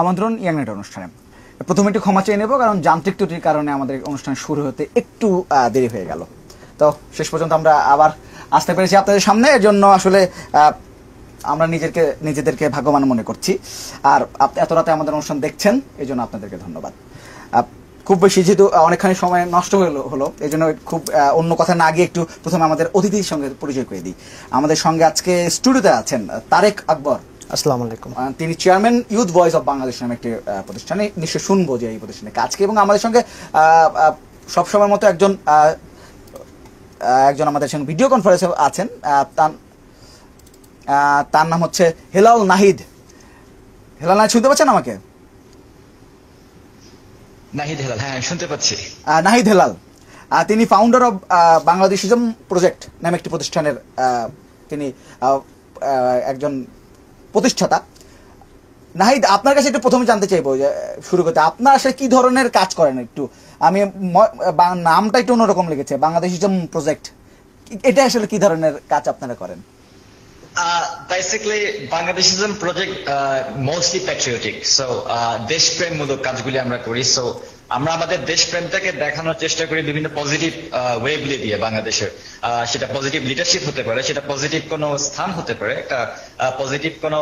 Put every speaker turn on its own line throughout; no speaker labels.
আমন্ত্রণ young night অনুষ্ঠানে। প্রথমে একটু ক্ষমা চেয়ে নেব, কারণ যান্ত্রিক ত্রুটির কারণে আমাদের অনুষ্ঠান শুরু হতে একটু দেরি হয়ে গেল। তো শেষ পর্যন্ত আমরা আবার আসতে পেরেছি আপনাদের সামনে। এর জন্য আসলে আমরা নিজেদেরকে ভাগ্যবান মনে করছি। আর এত রাতে আমাদের অনুষ্ঠান দেখছেন, এই জন্য আপনাদেরকে ধন্যবাদ। খুব বেশি যেহেতু অনেকখানি সময় নষ্ট হলো, এই জন্য খুব অন্য কথা না গিয়ে একটু প্রথমে আমাদের অতিথির সঙ্গে পরিচয় করে দিই। আমাদের সঙ্গে আজকে স্টুডিওতে আছেন তারেক আকবর।
আসসালামু আলাইকুম।
তিনি chairman youth voice of Bangladesh নামে একটি প্রতিষ্ঠানে, নিশ্চয় শুনবো যে এই প্রতিষ্ঠানে কাজকে। এবং আমাদের সঙ্গে সবসময়ের মতো একজন আমাদের সঙ্গে ভিডিও কনফারেন্সে আছেন। তার নাম হচ্ছে হেলাল নাহিদ। হেলাল নাহিদ, শুনতে পাচ্ছেন আমাকে?
নাহিদ হেলাল, হ্যাঁ শুনতে পাচ্ছি।
নাহিদ হেলাল, তিনি ফাউন্ডার অব বাংলাদেশিজম প্রজেক্ট নামে একটি প্রতিষ্ঠানের তিনি একজন প্রতিষ্ঠাতা। নাহিদ, আপনার কাছে একটু প্রথমে জানতে চাইবো যে শুরু করতে আপনার আসলে কি ধরনের কাজ করেন। একটু আমি নামটা একটু অন্যরকম লেগেছে, বাংলাদেশিজম প্রজেক্ট, এটা আসলে কি ধরনের কাজ আপনারা করেন?
বেসিক্যালি বাংলাদেশিজম প্রজেক্ট মোস্টলি প্যাট্রিয়টিক, সো দেশপ্রেমমূলক কাজগুলি আমরা করি। সো আমরা আমাদের দেশপ্রেমটাকে দেখানোর চেষ্টা করি বিভিন্ন পজিটিভ ওয়েগুলি দিয়ে বাংলাদেশের। সেটা পজিটিভ লিডারশিপ হতে পারে, সেটা পজিটিভ কোনো স্থান হতে পারে, একটা পজিটিভ কোনো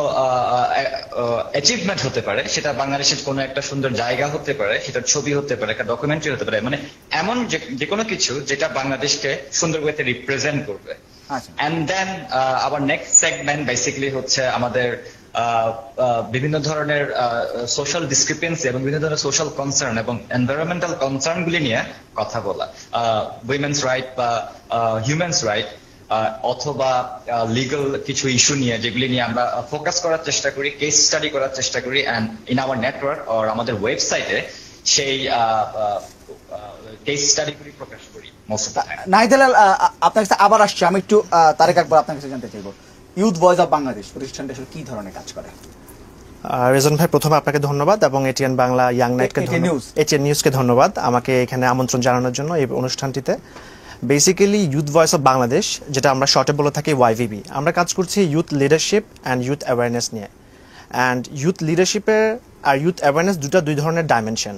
অ্যাচিভমেন্ট হতে পারে, সেটা বাংলাদেশের কোনো একটা সুন্দর জায়গা হতে পারে, সেটার ছবি হতে পারে, একটা ডকুমেন্টারি হতে পারে, মানে এমন যে কোনো কিছু যেটা বাংলাদেশকে সুন্দর ওয়েতে রিপ্রেজেন্ট করবে। And then our next segment basically হচ্ছে আমাদের বিভিন্ন ধরনের সোশ্যাল ডিসক্রিপেন্সি এবং বিভিন্ন ধরনের সোশ্যাল কনসার্ন এবং এনভায়রনমেন্টাল কনসার্ন গুলি নিয়ে কথা বলা, উইমেন্স রাইট বা হিউম্যানস রাইট অথবা লিগাল কিছু ইস্যু নিয়ে, যেগুলি নিয়ে আমরা ফোকাস করার চেষ্টা করি, কেস স্টাডি করার চেষ্টা করি, অ্যান্ড ইন আওয়ার নেটওয়ার্ক আর আমাদের ওয়েবসাইটে সেই কেস স্টাডিগুলি প্রকাশ করি।
নাহিদ হেলাল, আপনার কাছে আবার আসছে। আমি একটু তারেক আকবর আপনার কাছে জানতে চাইবো, ইউথ ভয়েস অফ বাংলাদেশ প্রতিষ্ঠানটা আসলে কি ধরনের কাজ করে?
রেজন ভাই, প্রথমে আপনাকে ধন্যবাদ এবং এটিএন বাংলা ইয়াং নাইটকে এটিএন নিউজকে ধন্যবাদ আমাকে এখানে আমন্ত্রণ জানানোর জন্য এই অনুষ্ঠানটিতে। Basically youth voice of Bangladesh, যেটা আমরা শর্টে বলে থাকি YVB, আমরা কাজ করছি youth leadership and youth awareness নিয়ে। অ্যান্ড ইউথ লিডারশিপের আর ইউথ অ্যাওয়ারনেস দুই ধরনের ডাইমেনশন।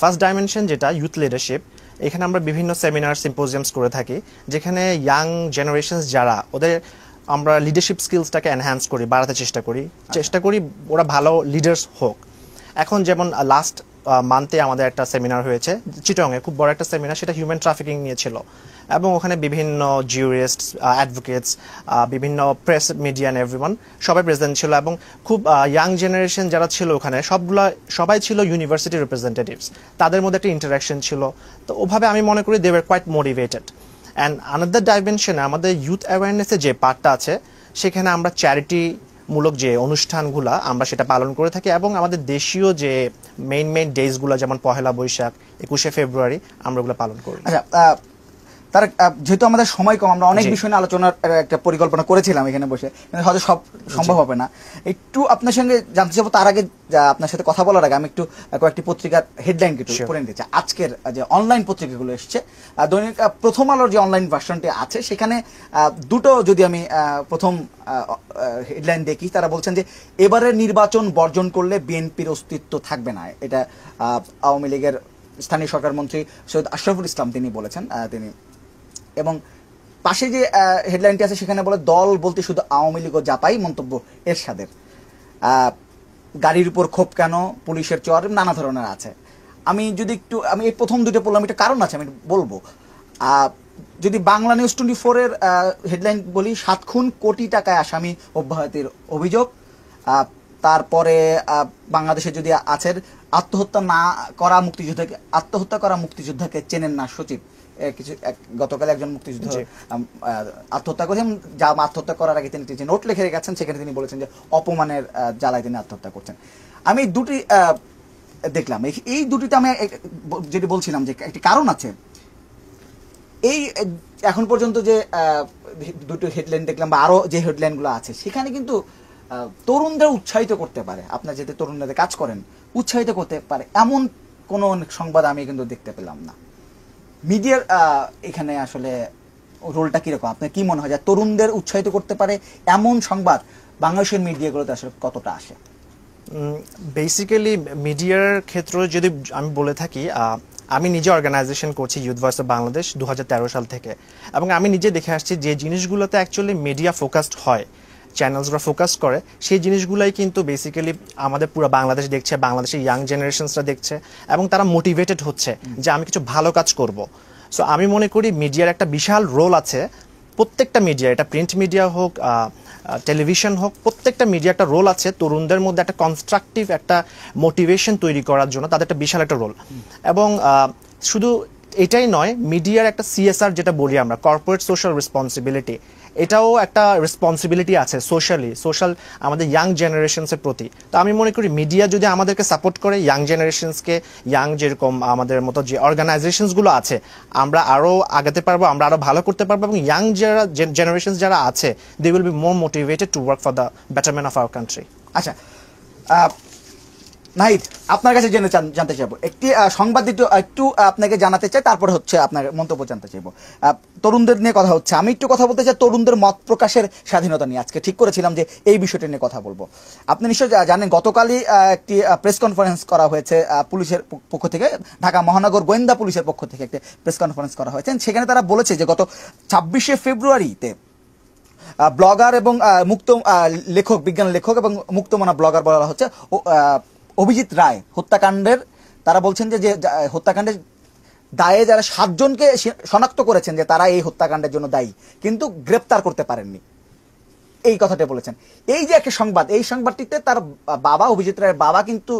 ফার্স্ট ডাইমেনশন যেটা ইউথ লিডারশিপ, এখানে আমরা বিভিন্ন সেমিনার সিম্পোজিয়ামস করে থাকি, যেখানে ইয়াং জেনারেশনস যারা, ওদের আমরা লিডারশিপ স্কিলসটাকে এনহ্যান্স করি, বাড়াতে চেষ্টা করি ওরা ভালো লিডার্স হোক। এখন যেমন লাস্ট মান্থে আমাদের একটা সেমিনার হয়েছে চিটংয়ে, খুব বড় একটা সেমিনার, সেটা হিউম্যান ট্রাফিকিং নিয়ে ছিল এবং ওখানে বিভিন্ন জিউরিস্ট, অ্যাডভোকেটস, বিভিন্ন প্রেস, মিডিয়া এন্ড এভরিওয়ান সবাই প্রেজেন্ট ছিল। এবং খুব ইয়াং জেনারেশন যারা ছিল ওখানে সবাই ছিল ইউনিভার্সিটি রিপ্রেজেন্টেটিভস, তাদের মধ্যে একটা ইন্টারাকশন ছিল। তো ওভাবে আমি মনে করি they were quite motivated. And another ডাইমেনশনে আমাদের ইউথ অ্যাওয়ারনেসের যে পার্টটা আছে, সেখানে আমরা চ্যারিটি মূলক যে অনুষ্ঠানগুলো আমরা সেটা পালন করে থাকি এবং আমাদের দেশীয় যে মেইন ডেজগুলো, যেমন পহেলা বৈশাখ, 21শে ফেব্রুয়ারি, আমরা ওগুলো পালন করি।
আচ্ছা, তার যেহেতু আমাদের সময় কম, আমরা অনেক বিষয় নিয়ে আলোচনার একটা পরিকল্পনা করেছিলাম এখানে বসে, কিন্তু হয়তো সব সম্ভব হবে না। একটু আপনার সঙ্গে জানতে চাইবো, তার আগে আপনার সাথে কথা বলার আগে আমি একটু কয়েকটি পত্রিকার হেডলাইন একটু পড়ে নিতে চাই। আজকের যে অনলাইন পত্রিকাগুলো এসছে, দৈনিক প্রথম আলোর যে অনলাইন ভার্সনটি আছে, সেখানে দুটো যদি আমি প্রথম হেডলাইন দেখি, তারা বলছেন যে এবারের নির্বাচন বর্জন করলে বিএনপির অস্তিত্ব থাকবে না। এটা আওয়ামী লীগের স্থানীয় সরকার মন্ত্রী সৈয়দ আশরাফুল ইসলাম তিনি বলেছেন। তিনি এবং পাশে যে হেডলাইনটি আছে সেখানে বলে দল বলতে শুধু আওয়ামী লীগ ও জাপাই, মন্তব্য এরশাদের। গাড়ির উপর ক্ষোভ কেন, পুলিশের চর, নানা ধরনের আছে। আমি এই প্রথম দুটো বললাম, একটা কারণ আছে, আমি বলবো। যদি বাংলা নিউজ 24 এর হেডলাইন বলি, 7 খুন কোটি টাকায় আসামি অব্যাহতির অভিযোগ। তারপরে বাংলাদেশে যদি আছে আত্মহত্যা করা মুক্তিযোদ্ধাকে চেনেন না সচিব। গতকাল একজন মুক্তিযুদ্ধ আত্মহত্যা করেছেন, যা আত্মহত্যা করার আগে তিনি যে নোট লিখে গেছেন, সেখানে তিনি বলেছেন যে অপমানের জ্বালায় তিনি আত্মহত্যা করছেন। আমি দুটি দেখলাম, এই দুটিতে আমি যেটি বলছিলাম যে একটি কারণ আছে। এই এখন পর্যন্ত যে দুটো হেডলাইন দেখলাম বা আরো যে হেডলাইনগুলো আছে, সেখানে কিন্তু তরুণদের উৎসাহিত করতে পারে, আপনার যেতে তরুণদের কাজ করেন, উৎসাহিত করতে পারে এমন কোন সংবাদ আমি কিন্তু দেখতে পেলাম না। মিডিয়ার এখানে আসলে রোলটা কিরকম, আপনার কি মনে হয় যে তরুণদের উৎসাহিত করতে পারে এমন সংবাদ বাংলাদেশের মিডিয়াগুলোতে আসলে কতটা আসে?
বেসিক্যালি মিডিয়ার ক্ষেত্রে যদি আমি বলে থাকি, আমি নিজে অর্গানাইজেশন করছি ইউথ ভয়েস অফ বাংলাদেশ 2013 সাল থেকে, এবং আমি নিজে দেখে আসছি যে জিনিসগুলোতে অ্যাকচুয়ালি মিডিয়া ফোকাসড হয়, চ্যানেলসরা ফোকাস করে, সেই জিনিসগুলাই কিন্তু বেসিক্যালি আমাদের পুরো বাংলাদেশ দেখছে, বাংলাদেশের ইয়াং জেনারেশনসরা দেখছে, এবং তারা মোটিভেটেড হচ্ছে যে আমি কিছু ভালো কাজ করব। সো আমি মনে করি মিডিয়ার একটা বিশাল রোল আছে, প্রত্যেকটা মিডিয়া, এটা প্রিন্ট মিডিয়া হোক, টেলিভিশন হোক, প্রত্যেকটা মিডিয়া একটা রোল আছে তরুণদের মধ্যে একটা কনস্ট্রাকটিভ একটা মোটিভেশন তৈরি করার জন্য, তাদের একটা বিশাল একটা রোল। এবং শুধু এটাই নয়, মিডিয়ার একটা সিএসআর যেটা বলি আমরা, কর্পোরেট সোশ্যাল রেসপন্সিবিলিটি, এটাও একটা রেসপন্সিবিলিটি আছে সোশ্যাল আমাদের ইয়াং জেনারেশনসের প্রতি। তো আমি মনে করি মিডিয়া যদি আমাদেরকে সাপোর্ট করে, ইয়াং জেনারেশনসকে, ইয়াং যেরকম আমাদের মতো যে অর্গানাইজেশনসগুলো আছে, আমরা আরও আগাতে পারবো, আমরা আরও ভালো করতে পারবো, এবং ইয়াং যারা জেনারেশন যারা আছে, they will be more motivated to work for the betterment of our country.
আচ্ছা, নাহিদ, আপনার কাছে জানতে চাইবো একটি সংবাদ একটু আপনাকে জানাতে চাই, তারপরে হচ্ছে আপনার মন্তব্য জানতে চাইবো। তরুণদের নিয়ে কথা হচ্ছে, আমি একটু কথা বলতে চাই তরুণদের মত প্রকাশের স্বাধীনতা নিয়ে। আজকে ঠিক করেছিলাম যে এই বিষয়টা নিয়ে কথা বলবো। আপনি নিশ্চয়ই জানেন, গতকালই একটি প্রেস কনফারেন্স করা হয়েছে পুলিশের পক্ষ থেকে, ঢাকা মহানগর গোয়েন্দা পুলিশের পক্ষ থেকে একটি প্রেস কনফারেন্স করা হয়েছে। সেখানে তারা বলেছে যে গত 26শে ফেব্রুয়ারিতে ব্লগার এবং মুক্ত লেখক, বিজ্ঞান লেখক এবং মুক্তমনা ব্লগার বলা হচ্ছে অভিজিৎ রায় হত্যাকাণ্ডের, তারা বলছেন যে হত্যাকাণ্ডের দায়ে যারা 7 জনকে শনাক্ত করেছেন যে তারা এই হত্যাকাণ্ডের জন্য দায়ী, কিন্তু গ্রেপ্তার করতে পারেননি, এই কথাটা বলেছেন। এই যে একটা সংবাদ, এই সংবাদটিতে তার বাবা, অভিজিৎ রায়ের বাবা কিন্তু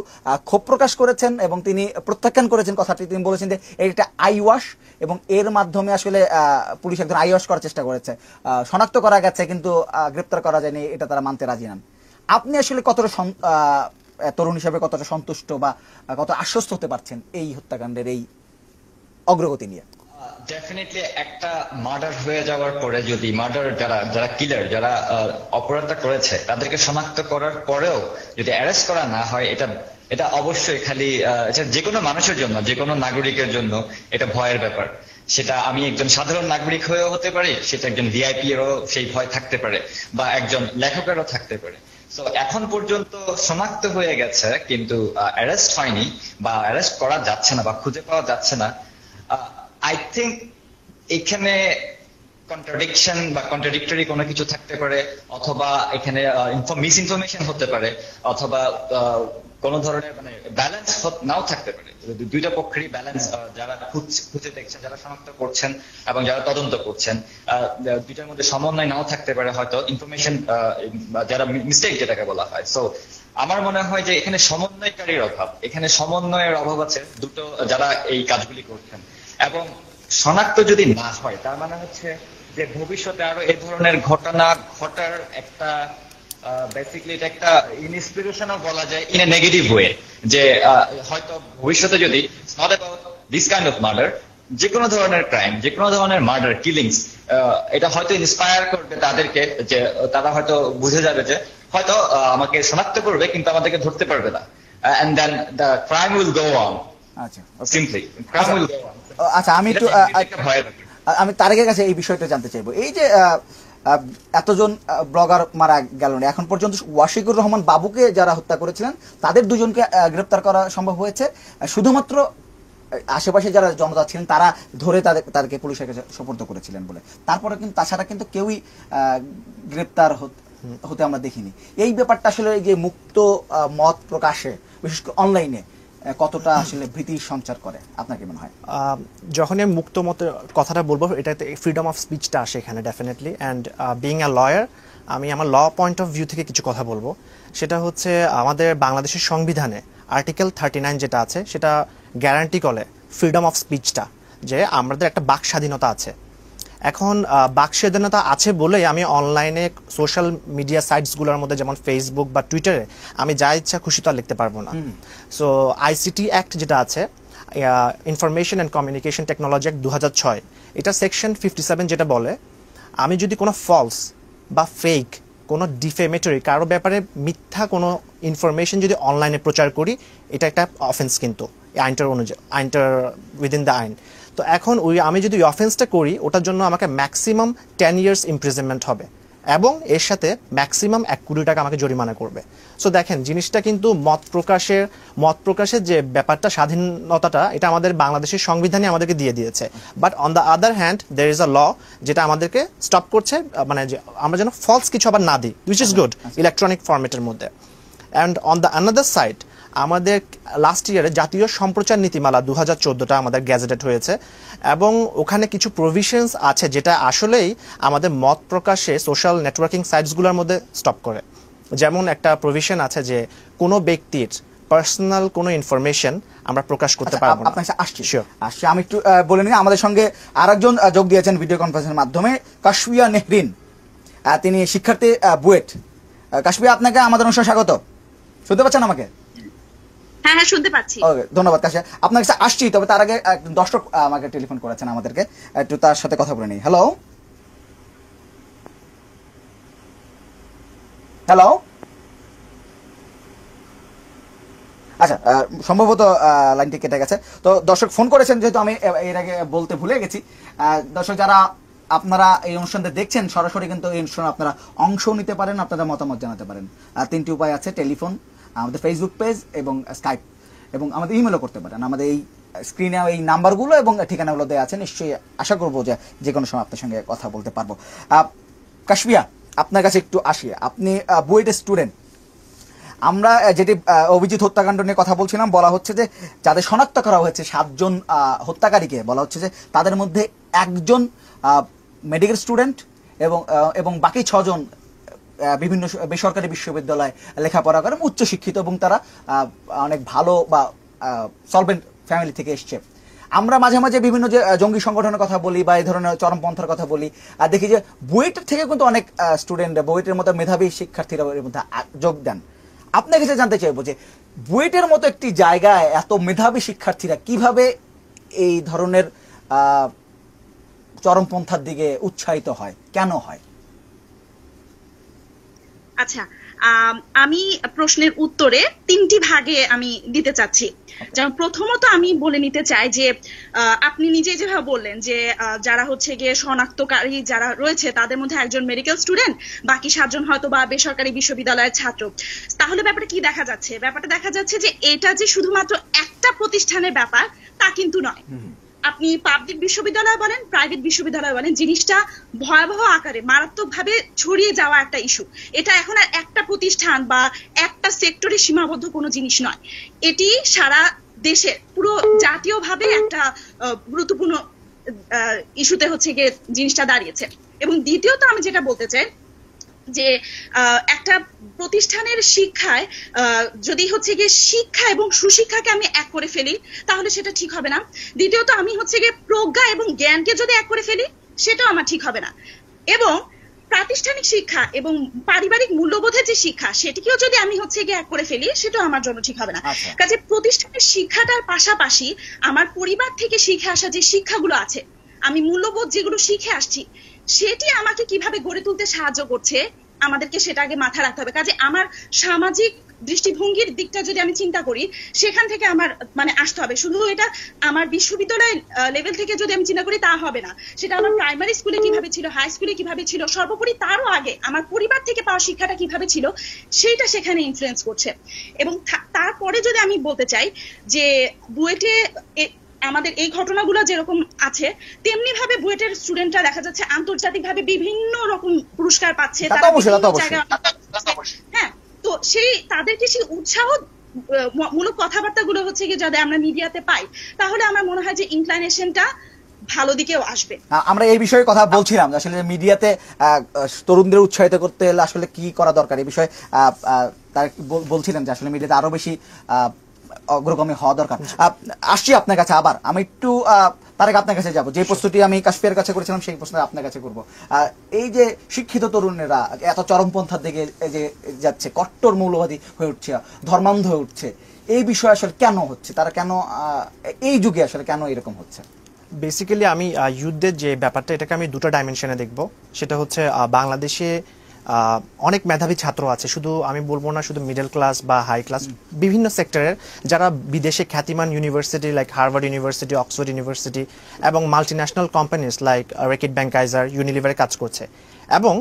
ক্ষোভ প্রকাশ করেছেন এবং তিনি প্রত্যাখ্যান করেছেন কথাটি। তিনি বলেছেন যে এটা আইওয়াশ, এবং এর মাধ্যমে আসলে পুলিশ একজন আইওয়াশ করার চেষ্টা করেছে, শনাক্ত করা গেছে কিন্তু গ্রেপ্তার করা যায়নি, এটা তারা মানতে রাজি নন। আপনি আসলে কতটা তরুণ হিসাবে কতটা সন্তুষ্ট বা কত আশ্বস্ত হতে পারছেন এই হত্যাকাণ্ডের এই অগ্রগতি নিয়ে?
ডেফিনেটলি একটা মার্ডার হয়ে যাওয়ার পরে, যদি মার্ডার যারা কিলার, যারা অপরাধটা করেছে, তাদেরকে শনাক্ত করার পরেও যদি অ্যারেস্ট করা না হয়, এটা অবশ্যই খালি যে কোনো মানুষের জন্য, যে কোনো নাগরিকের জন্য এটা ভয়ের ব্যাপার। সেটা আমি একজন সাধারণ নাগরিক হয়েও হতে পারি, সেটা একজন ভিআইপি এরও সেই ভয় থাকতে পারে, বা একজন লেখকেরও থাকতে পারে। তো এখন পর্যন্ত শনাক্ত হয়ে গেছে কিন্তু অ্যারেস্ট হয়নি, বা অ্যারেস্ট করা যাচ্ছে না, বা খুঁজে পাওয়া যাচ্ছে না। আই থিঙ্ক এখানে কন্ট্রাডিকশন বা কন্ট্রাডিক্টরি কোনো কিছু থাকতে পারে, অথবা এখানে মিস ইনফরমেশন হতে পারে, অথবা কোনো ধরনের ব্যালেন্স নাও থাকতে পারে। দুইটা পক্ষেরই ব্যালেন্স, যারা খুঁজে দেখছেন, যারা শনাক্ত করছেন এবং যারা তদন্ত করছেন, দুইটার মধ্যে সমন্বয় নাও থাকতে পারে, হয়তো ইনফরমেশন, যারা মিস্টেক যেটাকে বলা হয়। সো আমার মনে হয় যে এখানে সমন্বয়কারীর অভাব, এখানে সমন্বয়ের অভাব আছে দুটো যারা এই কাজগুলি করছেন। এবং শনাক্ত যদি না হয়, তার মানে হচ্ছে যে ভবিষ্যতে আরো এই ধরনের ঘটনা ঘটার একটা বেসিক্যালি এটা একটা ইনস্পিরেশনও বলা যায়, ইন এ নেগেটিভ ওয়ে, যে হয়তো ভবিষ্যতে যদি not about this kind of murder, যে কোনো ধরনের ক্রাইম, যে কোনো ধরনের মার্ডার, কিলিংস, এটা হয়তো ইন্সপায়ার করবে তাদেরকে, যে তারা হয়তো বুঝে যাবে যে হয়তো আমাকে শনাক্ত করবে কিন্তু আমাদেরকে ধরতে পারবে না, and then the crime will go on.
আচ্ছা,
simply crime will go on.
আচ্ছা, আমি তারেকের কাছে এই বিষয়টা জানতে চাইবো। এই যে এতজন ব্লগার মারা গেল না, এখন পর্যন্ত ওয়াশিকুর রহমান বাবুকে যারা হত্যা করেছিলেন তাদের 2 জনকে গ্রেপ্তার করা সম্ভব হয়েছে, শুধুমাত্র আশেপাশে যারা জনতা ছিলেন তারা ধরে তাদেরকে পুলিশের কাছে সোপর্দ করেছিলেন বলে। তারপরে কিন্তু তাছাড়া কিন্তু কেউই গ্রেপ্তার হতে আমরা দেখিনি। এই ব্যাপারটা আসলে এই যে মুক্ত মত প্রকাশে, বিশেষ করে অনলাইনে, কতটা আসলে ভীতি সঞ্চার করে আপনার কি মনে হয়?
যখনই আমি মুক্ত মতের কথাটা বলবো, এটাতে ফ্রিডম অফ স্পিচটা আসে এখানে definitely. And being a lawyer, আমি আমার ল পয়েন্ট অফ ভিউ থেকে কিছু কথা বলবো। সেটা হচ্ছে আমাদের বাংলাদেশের সংবিধানে আর্টিকেল 39 যেটা আছে, সেটা গ্যারান্টি করে ফ্রিডম অফ স্পিচটা, যে আমাদের একটা বাক স্বাধীনতা আছে। এখন বাক স্বাধীনতা আছে বলেই আমি অনলাইনে সোশ্যাল মিডিয়া সাইটসগুলোর মধ্যে, যেমন ফেসবুক বা টুইটারে, আমি যা ইচ্ছা খুশি তো আর লিখতে পারবো না। সো আইসিটি অ্যাক্ট যেটা আছে, information and communication technology act 2006, এটা সেকশন 57 যেটা বলে, আমি যদি কোনো ফলস বা ফেক, কোনো ডিফেমেটরি, কারো ব্যাপারে মিথ্যা কোনো ইনফরমেশন যদি অনলাইনে প্রচার করি, এটা একটা অফেন্স কিন্তু আইনটার অনুযায়ী, আইনটার উইদিন দ্য আইন। তো এখন আমি যদি ওই অফেন্সটা করি, ওটার জন্য আমাকে ম্যাক্সিমাম 10 years ইমপ্রিজনমেন্ট হবে, এবং এর সাথে ম্যাক্সিমাম 1 কোটি টাকা আমাকে জরিমানা করবে। সো দেখেন জিনিসটা কিন্তু মত প্রকাশের যে ব্যাপারটা, স্বাধীনতাটা, এটা আমাদের বাংলাদেশের সংবিধানই আমাদেরকে দিয়ে দিয়েছে। But on the other hand there is a law যেটা আমাদেরকে স্টপ করছে, মানে যে আমরা যেন ফলস কিছু আবার না দিই, উইচ ইজ গুড ইলেকট্রনিক ফরম্যাটের মধ্যে। And on the another side আমাদের লাস্ট ইয়ারে জাতীয় সম্প্রচার নীতিমালা 2014টা আমাদের গ্যাজেটেড হয়েছে, এবং ওখানে কিছু প্রভিশনস আছে যেটা আসলেই আমাদের মত প্রকাশে সোশ্যাল নেটওয়ার্কিং সাইটসগুলোর মধ্যে স্টপ করে। যেমন একটা প্রভিশন আছে যে কোনো ব্যক্তির পার্সোনাল কোনো ইনফরমেশন আমরা প্রকাশ করতে পারবো না।
আপনার আসছি আমি একটু বলে নিই, আমাদের সঙ্গে আরেকজন যোগ দিয়েছেন ভিডিও কনফারেন্সের মাধ্যমে, কাশফিয়া নেহরিন, তিনি শিক্ষার্থী বুয়েট। কাশফিয়া, আপনাকে আমাদের অনুষ্ঠানে স্বাগত। শুনতে পাচ্ছেন আমাকে?
হ্যাঁ হ্যাঁ, শুনতে পাচ্ছি।
ওকে, ধন্যবাদ কাশফিয়া। আপনার কাছে আসছি, তবে তার আগে দর্শক আমাকে টেলিফোন করেছেন, আমাদেরকে একটু তার সাথে কথা বলে নিই। হ্যালো হ্যালো, আচ্ছা, সম্ভবত লাইনটি কেটে গেছে। তো দর্শক ফোন করেছেন, যেহেতু আমি এর আগে বলতে ভুলে গেছি, দর্শক যারা আপনারা এই অনুষ্ঠানটা দেখছেন সরাসরি কিন্তু এই অনুষ্ঠানে আপনারা অংশ নিতে পারেন, আপনাদের মতামত জানাতে পারেন। 3টি উপায় আছে: টেলিফোন, আমাদের ফেসবুক পেজ এবং স্কাইপ, এবং আমাদের ইমেলও করতে পারেন। আমাদের এই স্ক্রিনে এই নাম্বারগুলো এবং ঠিকানাগুলো দেওয়া আছে, নিশ্চয়ই আশা করবো যে কোনো সময় আপনার সঙ্গে কথা বলতে পারবো। কাশফিয়া, আপনার কাছে একটু আসি, আপনি বুয়েটের স্টুডেন্ট। আমরা যেটি অভিজিৎ হত্যাকাণ্ড নিয়ে কথা বলছিলাম, বলা হচ্ছে যে যাদের শনাক্ত করা হয়েছে 7 জন হত্যাকারীকে, বলা হচ্ছে যে তাদের মধ্যে 1 জন মেডিকেল স্টুডেন্ট এবং বাকি 6 জন বিভিন্ন বেসরকারি বিশ্ববিদ্যালয়ে লেখাপড়া করে, উচ্চশিক্ষিত, এবং তারা অনেক ভালো বা সলভেন্ট ফ্যামিলি থেকে এসছে। আমরা মাঝে মাঝে বিভিন্ন যে জঙ্গি সংগঠনের কথা বলি বা এই ধরনের চরমপন্থার কথা বলি, আর দেখি যে বুয়েটের থেকে কিন্তু অনেক স্টুডেন্ট, বুয়েটের মতো মেধাবী শিক্ষার্থীরা এর মধ্যে যোগ দেন। আপনার কাছে জানতে চাইবো যে বুয়েটের মতো একটি জায়গায় এত মেধাবী শিক্ষার্থীরা কিভাবে এই ধরনের চরমপন্থার দিকে উৎসাহিত হয়, কেন হয়?
আচ্ছা, আমি প্রশ্নের উত্তরে 3টি ভাগে আমি দিতে চাচ্ছি। যেমন প্রথমত আমি বলে নিতে চাই যে আপনি নিজেই যেভাবে বললেন যে যারা হচ্ছে গিয়ে শনাক্তকারী যারা রয়েছে তাদের মধ্যে 1 জন মেডিকেল স্টুডেন্ট, বাকি 7 জন হয়তো বা বেসরকারি বিশ্ববিদ্যালয়ের ছাত্র। তাহলে ব্যাপারটা কি দেখা যাচ্ছে? ব্যাপারটা দেখা যাচ্ছে যে এটা যে শুধুমাত্র একটা প্রতিষ্ঠানের ব্যাপার তা কিন্তু নয়। আপনি পাবলিক বিশ্ববিদ্যালয় বলেন, প্রাইভেট বিশ্ববিদ্যালয় বলেন, জিনিসটা ভয়াবহ আকারে মারাত্মকভাবে ছড়িয়ে যাওয়া একটা ইস্যু। এটা এখন আর একটা প্রতিষ্ঠান বা একটা সেক্টরে সীমাবদ্ধ কোনো জিনিস নয়, এটি সারা দেশের পুরো জাতীয়ভাবে একটা গুরুত্বপূর্ণ ইস্যুতে হচ্ছে গিয়ে জিনিসটা দাঁড়িয়েছে। এবং দ্বিতীয়ত আমি যেটা বলতে চাই যে একটা প্রতিষ্ঠানের শিক্ষায় যদি হচ্ছে গিয়ে শিক্ষা এবং সুশিক্ষাকে আমি এক করে ফেলি তাহলে সেটা ঠিক হবে না। দ্বিতীয়ত আমি হচ্ছে গিয়ে প্রজ্ঞা এবং জ্ঞানকে যদি এক করে ফেলি সেটাও আমার ঠিক হবে না। এবং প্রাতিষ্ঠানিক শিক্ষা এবং পারিবারিক মূল্যবোধের যে শিক্ষা সেটিকেও যদি আমি হচ্ছে গিয়ে এক করে ফেলি সেটাও আমার জন্য ঠিক হবে না। কাজে প্রতিষ্ঠানের শিক্ষাটার পাশাপাশি আমার পরিবার থেকে শিখে আসা যে শিক্ষাগুলো আছে, আমি মূল্যবোধ যেগুলো শিখে আসছি, সেটি আমাকে কিভাবে গড়ে তুলতে সাহায্য করছে আমাদেরকে সেটা আগে মাথায় রাখতে হবে। কাজে আমার সামাজিক দৃষ্টিভঙ্গির দিকটা যদি আমি চিন্তা করি সেখান থেকে আমার আসতে হবে। শুধু এটা আমার বিশ্ববিদ্যালয় লেভেল থেকে যদি আমি চিন্তা করি তা হবে না, সেটা আমার প্রাইমারি স্কুলে কিভাবে ছিল, হাই স্কুলে কিভাবে ছিল, সর্বোপরি তারও আগে আমার পরিবার থেকে পাওয়া শিক্ষাটা কিভাবে ছিল সেইটা সেখানে ইনফ্লুয়েন্স করছে। এবং তারপরে যদি আমি বলতে চাই যে বুয়েটে আমাদের এই ঘটনাগুলো যেরকম আছে তেমনি ভাবে বুয়েটের স্টুডেন্টরা দেখা যাচ্ছে আন্তর্জাতিকভাবে বিভিন্ন রকম পুরস্কার পাচ্ছে, হ্যাঁ, তো সেই তাদেরকে সেই উৎসাহ মূলক কথাবার্তাগুলো হচ্ছে কি যদি আমরা মিডিয়াতে পাই তাহলে আমার মনে হয় যে ইনক্লাইনেশনটা ভালো দিকেও আসবে।
আমরা এই বিষয়ে কথা বলছিলাম আসলে মিডিয়াতে তরুণদের উৎসাহিত করতে হলে আসলে কি করা দরকার, এই বিষয়ে তারা বলছিলেন যে আসলে মিডিয়াতে আরো বেশি অগ্রগামী হওয়া দরকার। আসছি আপনার কাছে, আবার আমি একটু তারেক আপনার কাছে যাব। যে প্রশ্নটি আমি কাশফিয়ার কাছে করেছিলাম সেই প্রশ্ন আপনার কাছে করব। এই যে শিক্ষিত তরুণেরা এত চরমপন্থার দিকে যে যাচ্ছে, কট্টর মৌলবাদী হয়ে উঠছে, ধর্মান্ধ হয়ে উঠছে, এই বিষয়ে আসলে কেন হচ্ছে, তারা কেন এই যুগে আসলে কেন এরকম হচ্ছে?
বেসিক্যালি আমি ইউথদের যে ব্যাপারটা এটাকে আমি 2টা ডাইমেনশনে দেখব। সেটা হচ্ছে বাংলাদেশে অনেক মেধাবী ছাত্র আছে, শুধু আমি বলবো না শুধু মিডল ক্লাস বা হাই ক্লাস, বিভিন্ন সেক্টরের যারা বিদেশে খ্যাতিমান university like Harvard university, Oxford university এবং multinational companies like Reckitt Benckiser, ইউনিলিভারে কাজ করছে। এবং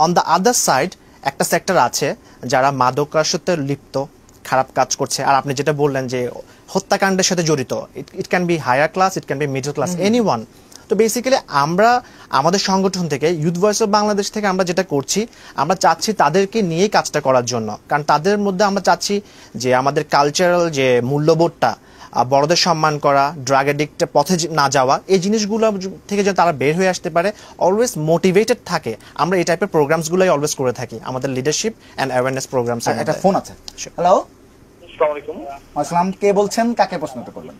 অন দ্য আদার সাইড একটা সেক্টর আছে যারা মাদকাসক্তে লিপ্ত, খারাপ কাজ করছে। আর আপনি যেটা বললেন যে হত্যাকাণ্ডের সাথে জড়িত, it can be higher class, it can be middle class, anyone. তো বেসিক্যালি আমরা আমাদের সংগঠন থেকে ইউথ ভয়েস অফ বাংলাদেশ থেকে আমরা যেটা করছি, আমরা চাচ্ছি তাদেরকে নিয়েই কাজটা করার জন্য। কারণ তাদের মধ্যে আমরা চাচ্ছি যে আমাদের কালচারাল যে মূল্যবোধটা, বড়দের সম্মান করা, ড্রাগ এডিক্টের পথে না যাওয়া, এই জিনিসগুলো থেকে যেন তারা বের হয়ে আসতে পারে, অলওয়েজ মোটিভেটেড থাকে। আমরা এই টাইপের প্রোগ্রামসগুলোই অলওয়েজ করে থাকি আমাদের লিডারশিপ অ্যান্ড অ্যাওয়ারনেস প্রোগ্রামস।
একটা ফোন আছে। হ্যালো,
আসসালামু আলাইকুম।
আসসালাম, কে বলছেন, কাকে প্রশ্নটা করবেন?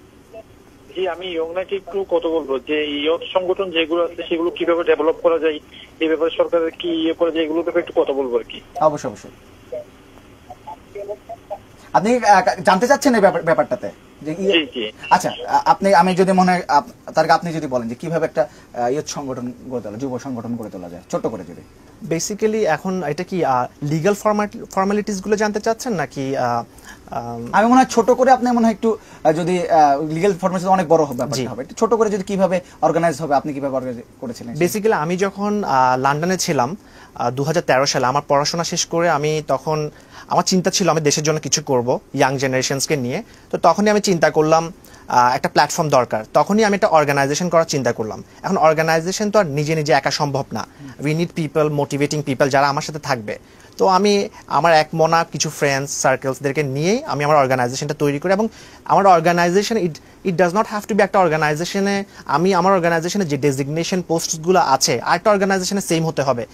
জি, আমি ইয়ংনাকে একটু কথা বলবো যে ইয়ং সংগঠন যেগুলো আছে সেগুলো কিভাবে ডেভেলপ করা যায়, এই ব্যাপারে সরকারের কি করা যায়, এগুলোর ব্যাপারে একটু কথা বলবো আর কি।
অবশ্যই অবশ্যই। আপনি জানতে চাচ্ছেন এই ব্যাপারটাতে? আচ্ছা, আমি যদি মনে হয় তার আপনি যদি বলেন যে কিভাবে একটা ইয়ুথ সংগঠন গড়ে তোলা, যুব সংগঠন গড়ে তোলা যায়, ছোট করে যদি।
বেসিক্যালি এখন এটা কি লিগ্যাল ফর্মালিটিস গুলো জানতে চাচ্ছেন নাকি?
আমি মনে হয় ছোট করে আপনি মনে হয় একটু যদি লিগ্যাল ফর্মালিটিস অনেক বড় হবে, ব্যাপারটা হবে একটু ছোট করে যদি কিভাবে অর্গানাইজ হবে, আপনি কিভাবে অর্গানাইজ করেছিলেন?
বেসিক্যালি আমি যখন লন্ডনে ছিলাম 2013 সালে, আমার পড়াশোনা শেষ করে আমি তখন আমার চিন্তা ছিল আমি দেশের জন্য কিছু করব ইয়াং জেনারেশনসকে নিয়ে। তো তখনই আমি চিন্তা করলাম একটা প্ল্যাটফর্ম দরকার, তখনই আমি একটা অর্গানাইজেশন করার চিন্তা করলাম। এখন অর্গানাইজেশন তো আর নিজে নিজে একা সম্ভব না, we need people, motivating people যারা আমার সাথে থাকবে। তো আমি আমার এক মনা কিছু ফ্রেন্ডস সার্কেলসদেরকে নিয়েই আমি আমার অর্গানাইজেশনটা তৈরি করি। এবং আমার organisation it does not have to be একটা অর্গানাইজেশনে, আমি আমার অর্গানাইজেশনে যে ডেজিগনেশন পোস্টগুলো আছে আরেকটা অর্গানাইজেশনে সেম হতে হবে।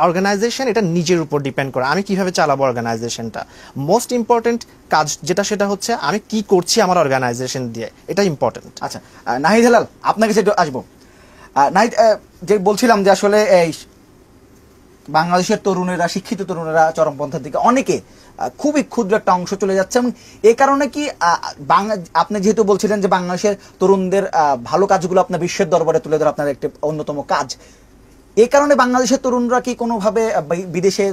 অর্গানাইজেশন এটা নিজের উপর ডিপেন্ড করে, আমি কিভাবে চালাবো অর্গানাইজেশনটা। মোস্ট ইম্পর্টেন্ট কাজ যেটা সেটা হচ্ছে আমি কি করছি আমার অর্গানাইজেশন দিয়ে, এটা ইম্পর্টেন্ট।
আচ্ছা, নাহিদ হেলাল, আপনাকে যেটা আসবো। নাহিদ, যে বলছিলাম যে আসলে এই বাংলাদেশের তরুণেরা, শিক্ষিত তরুণেরা চরমপন্থার দিকে অনেকে খুবই ক্ষুদ্র একটা অংশ চলে যাচ্ছে। এবং এই কারণে কি আপনি যেহেতু বলছিলেন যে বাংলাদেশের তরুণদের ভালো কাজগুলো আপনার বিশ্বের দরবারে তুলে ধরা আপনার একটা অন্যতম কাজ, এই কারণে বাংলাদেশের তরুণরা কি কোনোভাবে বিদেশে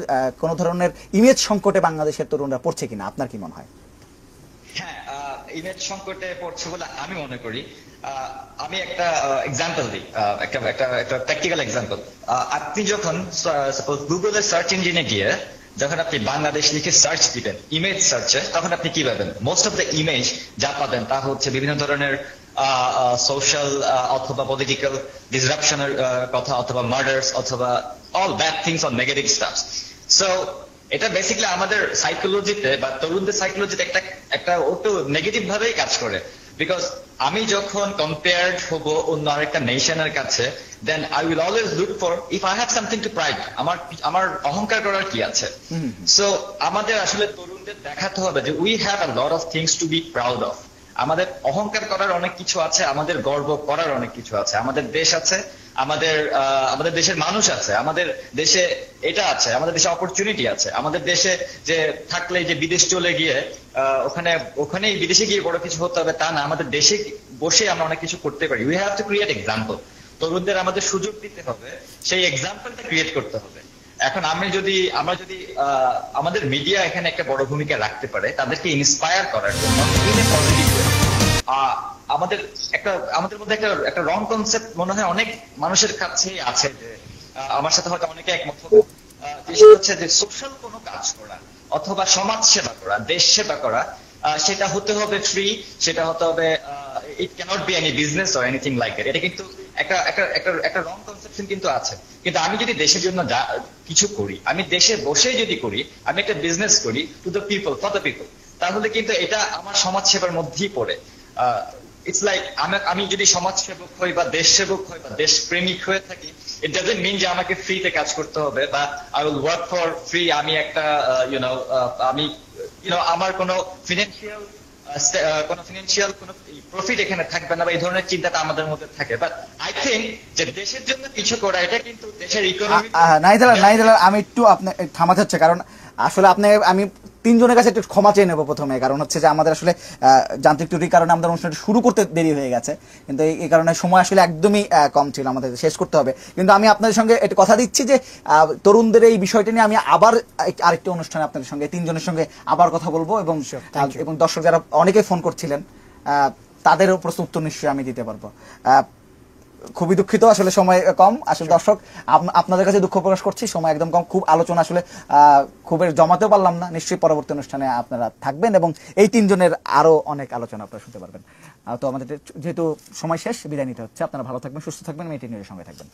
কোনো ধরনের ইমেজ সংকটে বাংলাদেশের তরুণরা পড়ছে কিনা, আপনার কি মনে হয়?
হ্যাঁ, ইমেজ সংকটে পড়ছে বলে আমি মনে করি। আমি একটা এক্সাম্পল দিই, একটা প্র্যাকটিক্যাল এক্সাম্পল। আপনি যখন সাপোজ গুগলের সার্চ ইঞ্জিনে গিয়ে যখন আপনি বাংলাদেশ লিখে সার্চ দিবেন ইমেজ সার্চে, তখন আপনি কি পাবেন? মোস্ট অফ দ্য ইমেজ যা পাবেন তা হচ্ছে বিভিন্ন ধরনের সোশ্যাল অথবা পলিটিক্যাল ডিসরাপশনের কথা, অথবা মার্ডার্স, অথবা all bad things or negative stuffs. So এটা বেসিক্যালি আমাদের সাইকোলজিতে বা তরুণদের সাইকোলজিতে একটা একটু নেগেটিভ ভাবেই কাজ করে। বিকজ আমি যখন কম্পেয়ার্ড হব অন্য আরেকটা নেশনের কাছে, then I will always look for if I have something to pride, আমার অহংকার করার কি আছে। সো আমাদের আসলে তরুণদের দেখাতে হবে যে we have a lot of things to be proud of. আমাদের অহংকার করার অনেক কিছু আছে, আমাদের গর্ব করার অনেক কিছু আছে। আমাদের দেশ আছে, আমাদের দেশের মানুষ আছে, আমাদের দেশে এটা আছে, আমাদের দেশে অপরচুনিটি আছে। আমাদের দেশে যে থাকলে যে বিদেশ চলে গিয়ে ওখানেই বিদেশে গিয়ে বড় কিছু হতে হবে তা না, আমাদের দেশে বসে আমরা অনেক কিছু করতে পারি। We have to create example. তরুণদের আমাদের সুযোগ দিতে হবে, সেই এক্সাম্পলটা ক্রিয়েট করতে হবে। এখন আমরা যদি আমাদের মিডিয়া এখানে একটা বড় ভূমিকা রাখতে পারে তাদেরকে ইন্সপায়ার করার জন্য ইন এ পজিটিভ ওয়ে। আমাদের মধ্যে একটা রং কনসেপ্ট মনে হয় অনেক মানুষের কাছে আছে, যে আমার সাথে হয়তো অনেকে একমত হবে, যেটা হচ্ছে যে সোশ্যাল কোনো কাজ করা অথবা সমাজ সেবা করা, দেশ সেবা করা, সেটা হতে হবে ফ্রি, সেটা হতে হবে it cannot be any business or anything like that. এটা কিন্তু একটা রং কনসেপশন কিন্তু আছে। কিন্তু আমি যদি দেশের জন্য কিছু করি, আমি দেশে বসে যদি করি, আমি একটা বিজনেস করি to the people, for the people, তাহলে কিন্তু এটা আমার সমাজ সেবার মধ্যেই পড়ে। ইটস লাইক আমি যদি সমাজ সেবক হই বা দেশ সেবক হই বা দেশ প্রেমিক হয়ে থাকি, ইট ডাজন্ট মিন যে আমাকে ফ্রিতে কাজ করতে হবে বা I will work for free. আমি একটা আমার কোনো ফিনান্সিয়াল কোনো প্রফিট এখানে থাকবে না বা এই ধরনের চিন্তাটা আমাদের মধ্যে থাকে। বাট আই থিঙ্ক যে দেশের জন্য কিছু করা, এটা কিন্তু দেশের ইকোনমি।
নাহিদ হেলাল, আমি একটু আপনি থামাতে হচ্ছে, কারণ আসলে আমি তিনজনের কাছে একটু ক্ষমা চেয়ে নেবো প্রথমে, কারণ হচ্ছে যে আমাদের আসলে যান্ত্রিক ত্রুটির কারণে আমাদের অনুষ্ঠানটি শুরু করতে দেরি হয়ে গেছে, কিন্তু এই কারণে সময় আসলে একদমই কম ছিল, আমাদের শেষ করতে হবে। কিন্তু আমি আপনাদের সঙ্গে একটু কথা দিচ্ছি যে তরুণদের এই বিষয়টি নিয়ে আমি আবার আরেকটি অনুষ্ঠানে আপনাদের সঙ্গে তিনজনের সঙ্গে আবার কথা বলবো, এবং দর্শক যারা অনেকে ফোন করছিলেন তাদেরও প্রশ্ন উত্তর নিশ্চয়ই আমি দিতে পারবো। খুবই দুঃখিত, আসলে সময় কম। আসলে দর্শক আপনাদের কাছে দুঃখ প্রকাশ করছি, সময় একদম কম। খুব আলোচনা আসলে খুব জমাতেও পারলাম না। নিশ্চয়ই পরবর্তী অনুষ্ঠানে আপনারা থাকবেন এবং এই তিনজনের আরো অনেক আলোচনা আপনারা শুনতে পারবেন। তো আমাদের যেহেতু সময় শেষ, বিদায় নিতে হচ্ছে। আপনারা ভালো থাকবেন, সুস্থ থাকবেন, এটি নিউজের সঙ্গে থাকবেন।